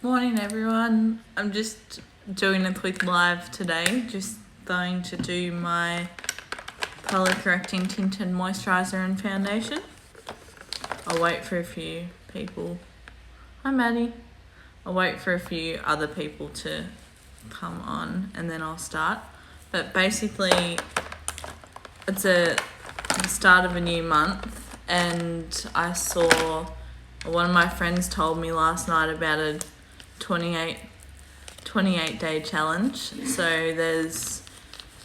Morning everyone. I'm just doing a quick live today, just going to do my colour correcting tinted moisturiser and foundation. I'll wait for a few people. Hi Maddie. I'll wait for a few other people to come on and then I'll start. But basically it's the start of a new month and I saw one of my friends told me last night about a 28 day challenge. So there's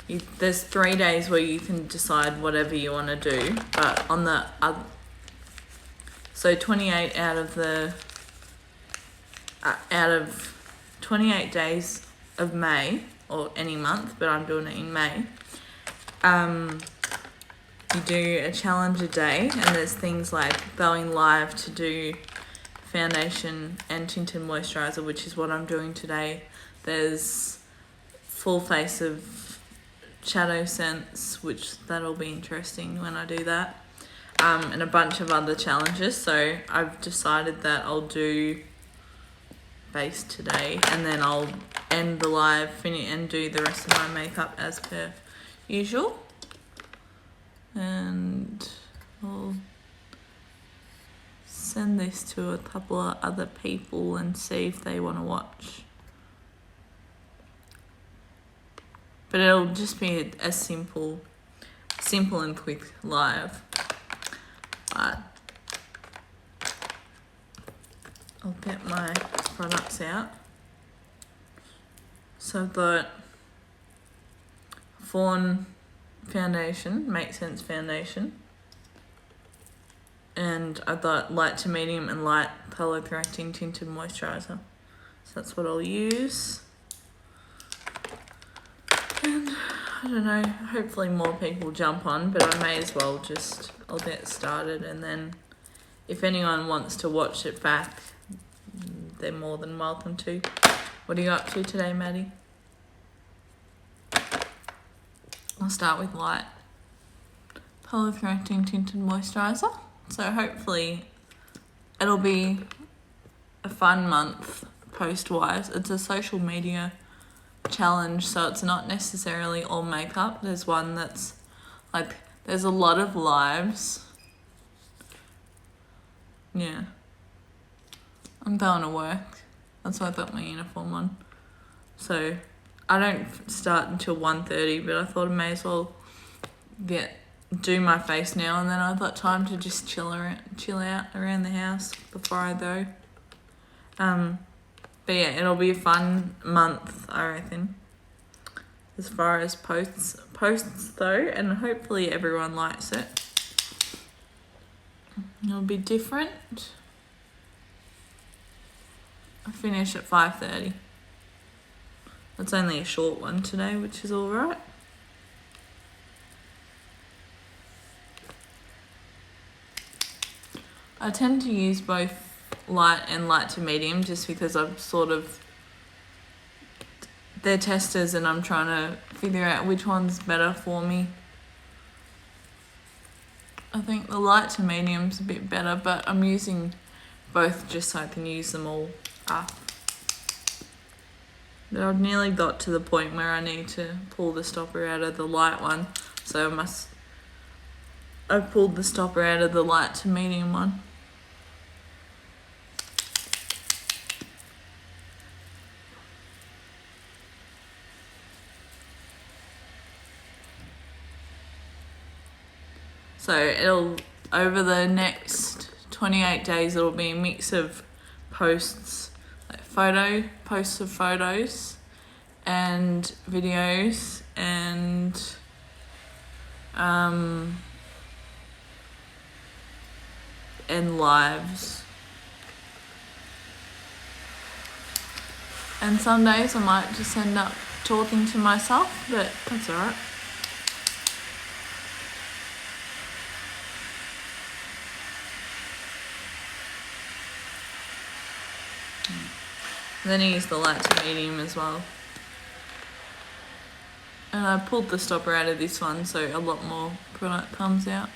3 days where you can decide whatever you want to do, but on the so 28 out of 28 days of May, or any month, but I'm doing it in May, you do a challenge a day, and there's things like going live to do foundation and tinted moisturiser, which is what I'm doing today. There's full face of shadow sense, which that'll be interesting when I do that, and a bunch of other challenges. So I've decided that I'll do face today and then I'll end the live, finish and do the rest of my makeup as per usual, and I'll send this to a couple of other people and see if they want to watch. But it'll just be a simple and quick live. But I'll get my products out. So I've got Fawn foundation, Make Sense foundation. And I've got light to medium and light colour correcting tinted moisturiser. So that's what I'll use. And I don't know, hopefully more people jump on, but I may as well I'll get started, and then if anyone wants to watch it back, they're more than welcome to. What are you up to today, Maddie? I'll start with light colour correcting tinted moisturiser. So hopefully it'll be a fun month post-wise. It's a social media challenge, so it's not necessarily all makeup. There's one that's like, there's a lot of lives. Yeah. I'm going to work. That's why I got my uniform on. So I don't start until 1:30, but I thought I may as well do my face now, and then I've got time to just chill out around the house before I go. But yeah, it'll be a fun month, I reckon, as far as posts though, and hopefully everyone likes it. It'll be different. I finish at 5:30. It's only a short one today, which is alright. I tend to use both light and light to medium just because they're testers and I'm trying to figure out which one's better for me. I think the light to medium's a bit better, but I'm using both just so I can use them all up. But I've nearly got to the point where I need to pull the stopper out of the light one, so I've pulled the stopper out of the light to medium one. So over the next 28 days, it'll be a mix of posts, like posts of photos and videos and lives. And some days I might just end up talking to myself, but that's alright. Then I use the light to medium as well. And I pulled the stopper out of this one, so a lot more product comes out.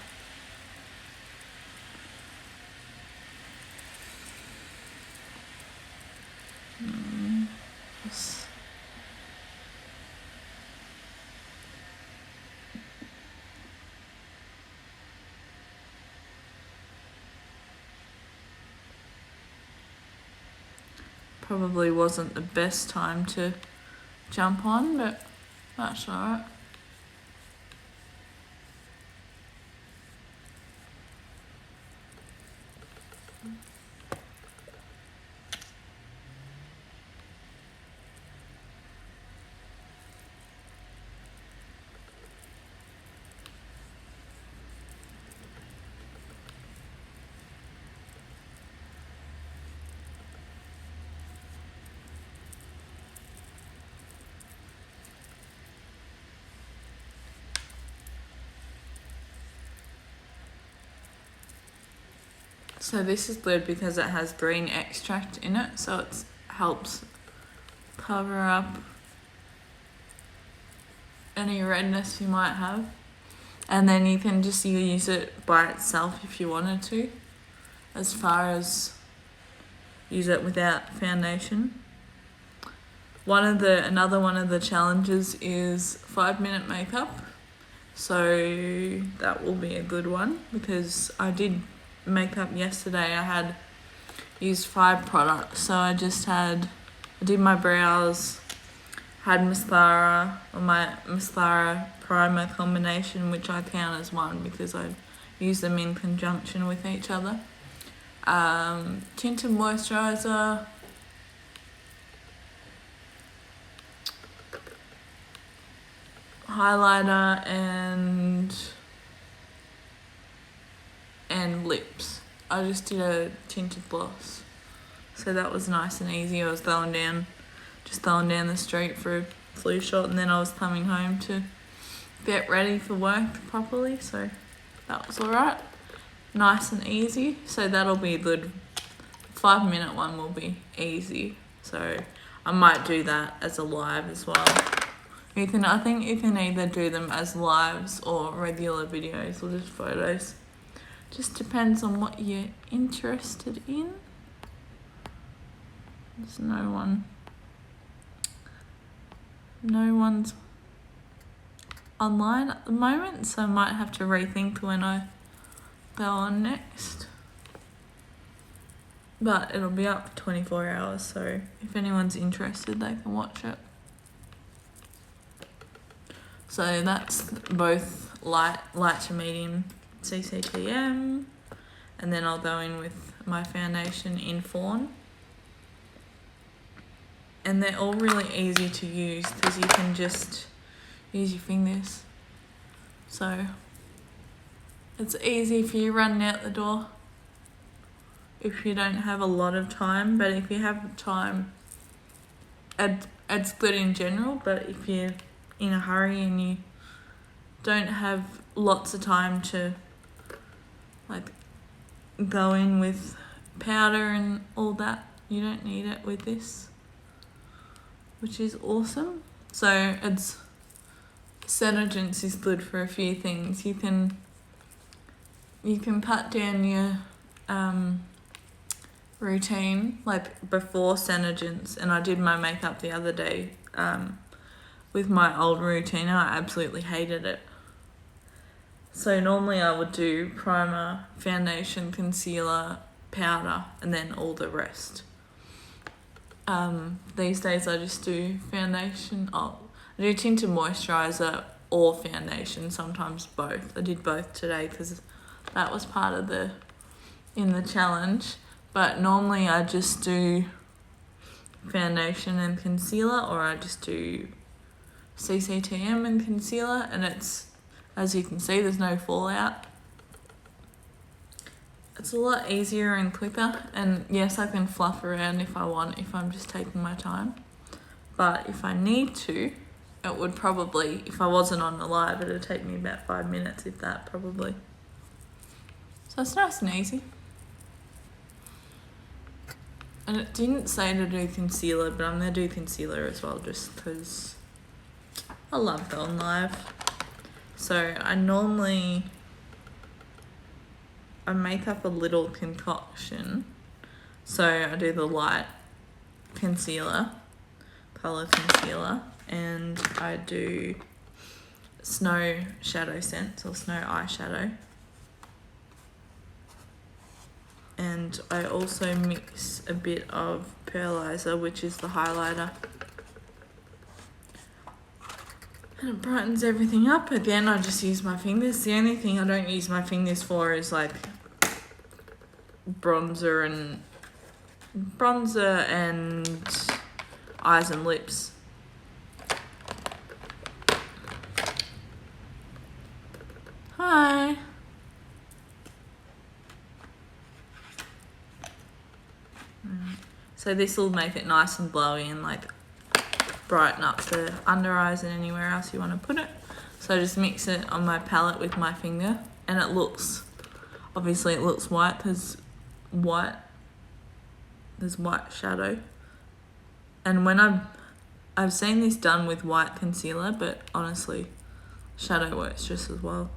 Yes. Probably wasn't the best time to jump on, but that's alright. So this is good because it has green extract in it, so it helps cover up any redness you might have. And then you can just use it by itself if you wanted to, as far as use it without foundation. Another one of the challenges is 5-minute makeup. So that will be a good one because I did makeup yesterday. I had used 5 products. So I did my brows, had mascara, or my mascara primer combination, which I count as one because I use them in conjunction with each other. Tinted moisturizer, highlighter, and lips. I just did a tinted gloss, so that was nice and easy. I was going down the street for a flu shot, and then I was coming home to get ready for work properly, so that was alright. Nice and easy, so that'll be a good 5-minute one will be easy. So I might do that as a live as well. I think you can either do them as lives or regular videos or just photos. Just depends on what you're interested in. There's no one's online at the moment, so I might have to rethink when I go on next. But it'll be up for 24 hours, so if anyone's interested, they can watch it. So that's both light to medium CCTM, and then I'll go in with my foundation in Fawn. And they're all really easy to use because you can just use your fingers. So it's easy if you're running out the door, if you don't have a lot of time. But if you have time, it's good in general. But if you're in a hurry and you don't have lots of time to go in with powder and all that, you don't need it with this, which is awesome. So Senegence is good for a few things. You can cut down your routine before Senegence, and I did my makeup the other day with my old routine, and I absolutely hated it. So normally I would do primer, foundation, concealer, powder, and then all the rest. These days I just do foundation. I do tinted moisturizer or foundation, sometimes both. I did both today because that was part of the challenge. But normally I just do foundation and concealer, or I just do CCTM and concealer, and it's, as you can see, there's no fallout. It's a lot easier and quicker, and yes, I can fluff around if I want, if I'm just taking my time. But if I need to, it would probably, if I wasn't on the live, it would take me about 5 minutes, if that, probably. So it's nice and easy. And it didn't say to do concealer, but I'm going to do concealer as well, just because I love going live. So I make up a little concoction. So I do the light concealer, colour concealer, and I do Snow Shadow Sense or Snow Eyeshadow. And I also mix a bit of Pearlizer, which is the highlighter. And it brightens everything up. Again, I just use my fingers. The only thing I don't use my fingers for is like bronzer and eyes and lips. Hi. So this will make it nice and glowy and like brighten up the under eyes and anywhere else you want to put it. So I just mix it on my palette with my finger, and it looks, obviously it looks white because there's white shadow. And when I've seen this done with white concealer, but honestly shadow works just as well.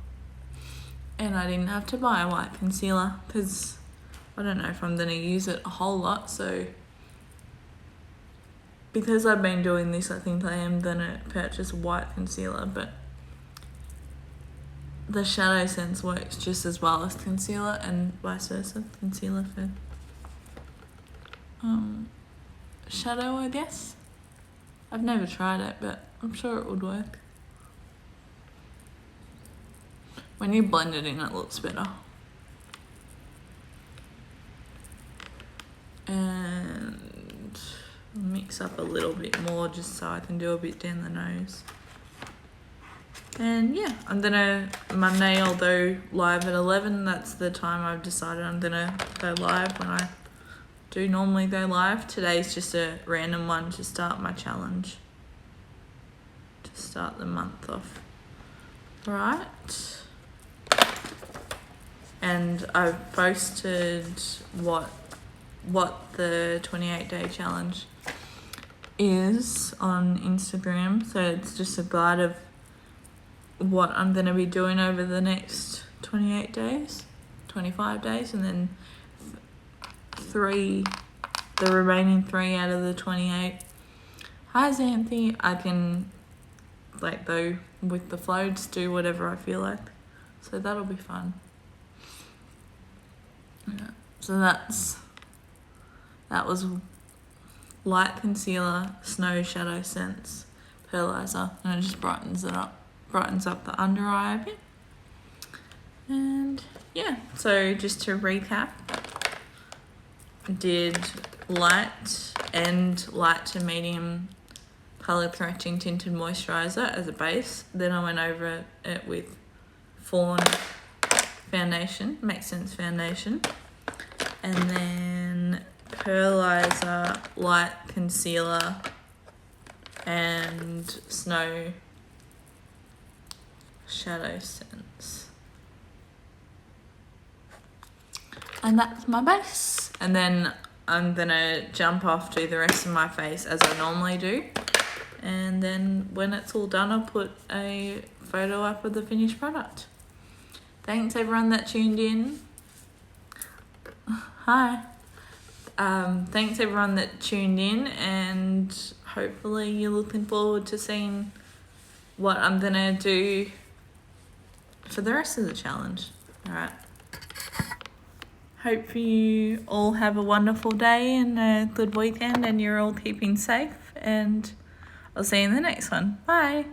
And I didn't have to buy a white concealer because I don't know if I'm going to use it a whole lot, so because I've been doing this, I think I am going to purchase a white concealer, but the Shadow Sense works just as well as concealer and vice versa. Concealer for shadow, I guess. I've never tried it, but I'm sure it would work. When you blend it in, it looks better. And mix up a little bit more just so I can do a bit down the nose. And yeah, I'm gonna, Monday I'll go live at 11. That's the time I've decided I'm gonna go live when I do normally go live. Today's just a random one to start my challenge, to start the month off. Right. And I've posted what the 28-day challenge is on Instagram. So it's just a guide of what I'm going to be doing over the next 28 days, 25 days, and then the remaining 3 out of the 28. Hi Xanthi, I can like go with the flow, just do whatever I feel like. So that'll be fun. Yeah. So that was light concealer, Snow Shadow Sense, Pearlizer, and it just brightens up the under eye a bit. And yeah, so just to recap, I did light to medium colour correcting tinted moisturiser as a base. Then I went over it with Fawn foundation, Make Sense foundation, and then Pearlizer, light concealer, and Snow Shadow Sense. And that's my base. And then I'm gonna jump off to the rest of my face as I normally do. And then when it's all done, I'll put a photo up of the finished product. Thanks everyone that tuned in. Hi. Thanks everyone that tuned in, and hopefully you're looking forward to seeing what I'm gonna do for the rest of the challenge. Alright. Hope you all have a wonderful day and a good weekend, and you're all keeping safe, and I'll see you in the next one. Bye.